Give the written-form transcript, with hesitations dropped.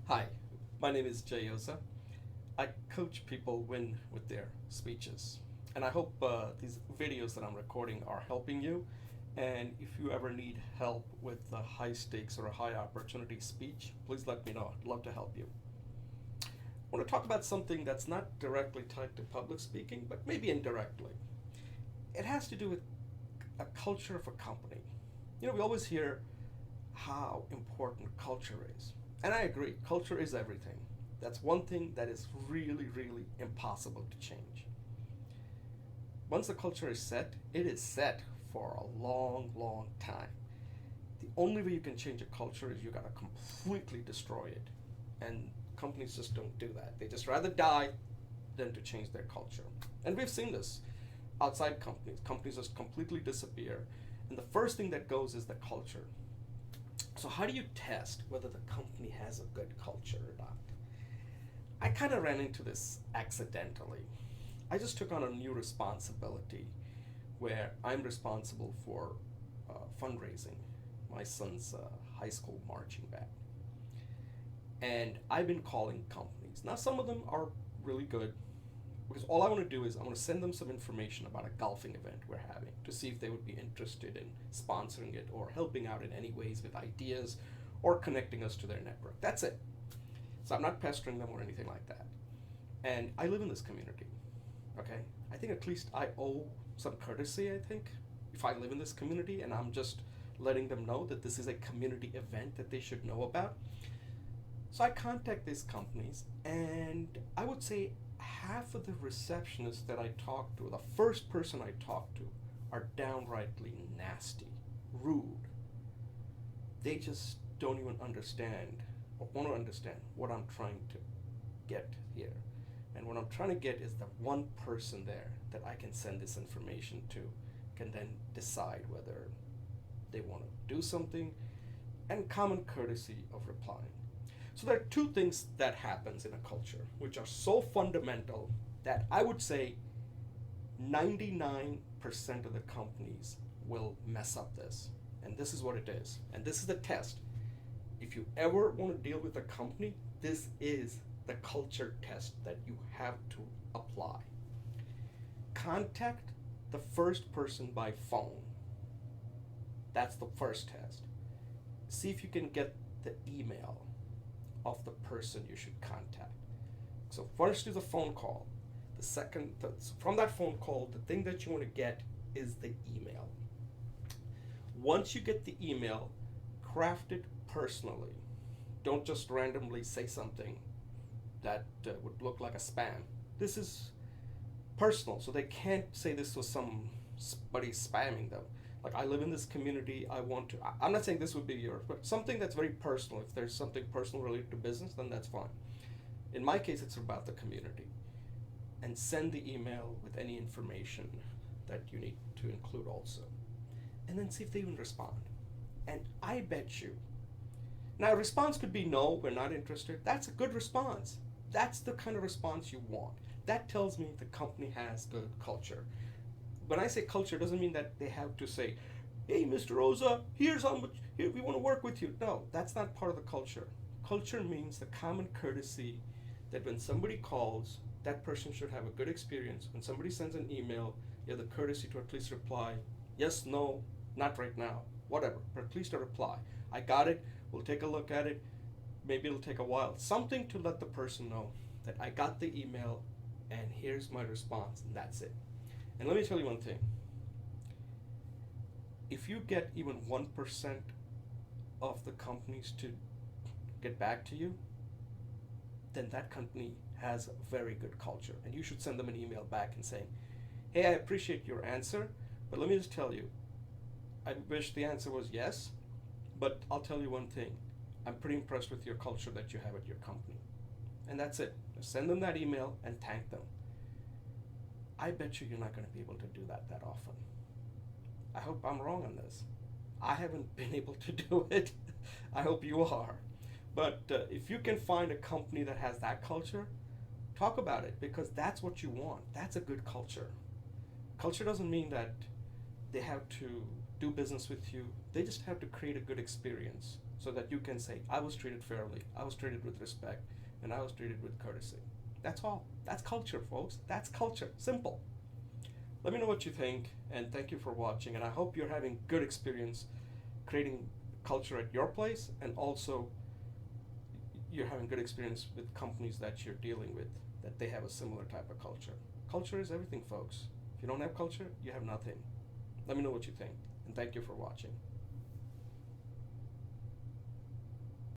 Hi, my name is Jay Oza. I coach people win with their speeches. And I hope these videos that I'm recording are helping you. And if you ever need help with a high stakes or a high opportunity speech, please let me know. I'd love to help you. I want to talk about something that's not directly tied to public speaking, but maybe indirectly. It has to do with a culture of a company. We always hear how important culture is. And I agree, culture is everything. That's one thing that is really, really impossible to change. Once the culture is set, it is set for a long, long time. The only way you can change a culture is you gotta completely destroy it. And companies just don't do that. They just rather die than to change their culture. And we've seen this outside companies. Companies just completely disappear. And the first thing that goes is the culture. So, how do you test whether the company has a good culture or not? I kind of ran into this accidentally. I just took on a new responsibility where I'm responsible for fundraising my son's high school marching band. And I've been calling companies. Now, some of them are really good because all I want to do is I want to send them some information about a golfing event we're having to see if they would be interested in sponsoring it or helping out in any ways with ideas or connecting us to their network. That's it. So I'm not pestering them or anything like that. And I live in this community. Okay? I think at least I owe some courtesy, I think, if I live in this community and I'm just letting them know that this is a community event that they should know about. So I contact these companies, and I would say half of the receptionists that I talk to, the first person I talk to, are downrightly nasty, rude. They just don't even understand or want to understand what I'm trying to get here. And what I'm trying to get is the one person there that I can send this information to can then decide whether they want to do something and common courtesy of replying. So there are two things that happens in a culture which are so fundamental that I would say 99% of the companies will mess up this. And this is what it is. And this is the test. If you ever want to deal with a company, this is the culture test that you have to apply. Contact the first person by phone. That's the first test. See if you can get the email of the person you should contact. So first is a phone call. From that phone call, the thing that you want to get is the email. Once you get the email, craft it personally. Don't just randomly say something that would look like a spam. This is personal, so they can't say this was somebody spamming them. Like, I live in this community, I want to. I'm not saying this would be yours, but something that's very personal. If there's something personal related to business, then that's fine. In my case, it's about the community. And send the email with any information that you need to include also. And then see if they even respond. And I bet you. Now, a response could be no, we're not interested. That's a good response. That's the kind of response you want. That tells me the company has good culture. When I say culture, it doesn't mean that they have to say, hey, Mr. Rosa, here's how much, here, we want to work with you. No, that's not part of the culture. Culture means the common courtesy that when somebody calls, that person should have a good experience. When somebody sends an email, you have the courtesy to at least reply, yes, no, not right now, whatever, but at least a reply. I got it, we'll take a look at it, maybe it'll take a while. Something to let the person know that I got the email and here's my response, and that's it. And let me tell you one thing. If you get even 1% of the companies to get back to you, then that company has a very good culture. And you should send them an email back and saying, hey, I appreciate your answer, but let me just tell you, I wish the answer was yes, but I'll tell you one thing. I'm pretty impressed with your culture that you have at your company. And that's it. Just send them that email and thank them. I bet you're not going to be able to do that often. I hope I'm wrong on this. I haven't been able to do it. I hope you are. But if you can find a company that has that culture, talk about it because that's what you want. That's a good culture. Culture doesn't mean that they have to do business with you. They just have to create a good experience so that you can say, I was treated fairly, I was treated with respect, and I was treated with courtesy. That's all. That's culture, folks. That's culture. Simple. Let me know what you think, and thank you for watching. And I hope you're having good experience creating culture at your place, and also you're having good experience with companies that you're dealing with, that they have a similar type of culture. Culture is everything, folks. If you don't have culture, you have nothing. Let me know what you think, and thank you for watching.